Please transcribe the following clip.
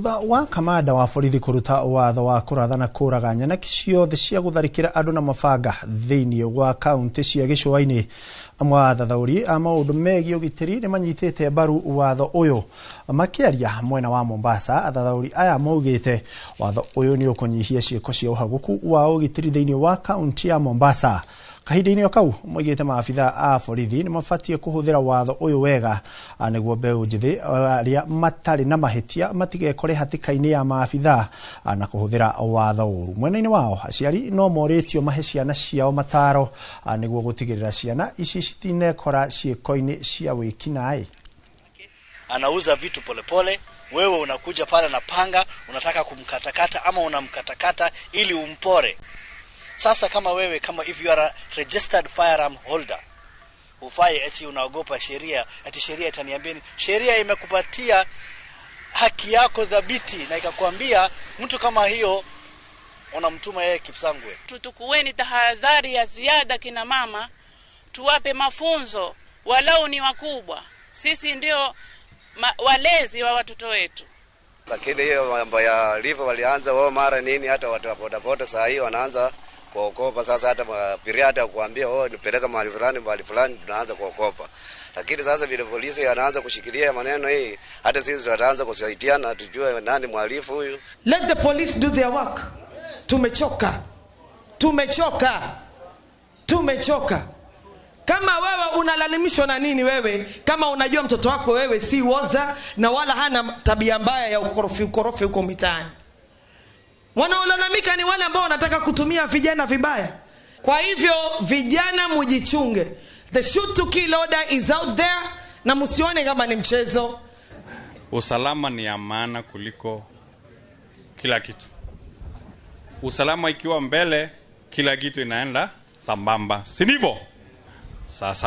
Wa kamanda wa borithi kuruta watho wa kurathana kũraganya na ciothe cia gũtharĩkĩra andũ na mabanga thĩinĩ wa kaunti cia gĩcũa-inĩ. Amwe a athathaũri a maũndũ megiĩ ũgitĩri nĩ manyitĩte mbaru watho ũyũ. Makĩaria mwena wa Mombasa, athathaũri aya maugĩte watho ũyũ nĩ ũkũnyihia ciĩko cia ũhagũku wa ũgitĩri thĩinĩ wa kaunti ya Mombasa. Kahinda-inĩ kau moigĩte maabitha a borithi nĩ mabatie kũhũthĩra watho ũyũ wega nĩguo mbeũ njĩthĩ arĩa matarĩ na mahĩtia matigekore hatĩka-inĩ ya maabitha na kũhũthĩra watho ũru. Mwena-inĩ wao aciari no morĩtio mahe ciana ciao mataro nĩguo gũtigĩrĩra ciana ici citinekora ciĩko-inĩ cia wĩkinaĩ. Anauza vitu polepole, wewe unakuja pale na panga, unataka kumkatakata ama unamkatakata ili umpore. Sasa kama wewe, kama if you are a registered firearm holder, ufai eti unaogopa sheria, eti sheria itaniambia ni. Sheria imekupatia haki yako dhabiti na ikakwambia mtu kama hiyo unamtuma yeye Kipsangwe. Tutukueni tahadhari ya ziada kina mama, tuwape mafunzo, walau ni wakubwa. Sisi ndio walezi wa watoto wetu. Lakini hiyo mambo ya livo walianza wao mara nini, hata watu wa bodaboda saa hii wanaanza kuokopa. Sasa hata mafiria hata kuambia nipeleka mahali fulani tunaanza kuokopa. Lakini sasa vile polisi anaanza kushikilia maneno hii, hata sisi tutaanza kusaidiana tujue nani mhalifu huyu. Let the police do their work. Tumechoka. Kama wewe unalalimishwa na nini wewe, kama unajua mtoto wako wewe si woza na wala hana tabia mbaya ya ukorofi huko mitaani. Wanaolalamika ni wale ambao wanataka kutumia vijana vibaya. Kwa hivyo vijana mujichunge. The shoot to kill order is out there na msione kama ni mchezo. Usalama ni amana kuliko kila kitu. Usalama ikiwa mbele, kila kitu inaenda sambamba. Si ndivyo? Sasa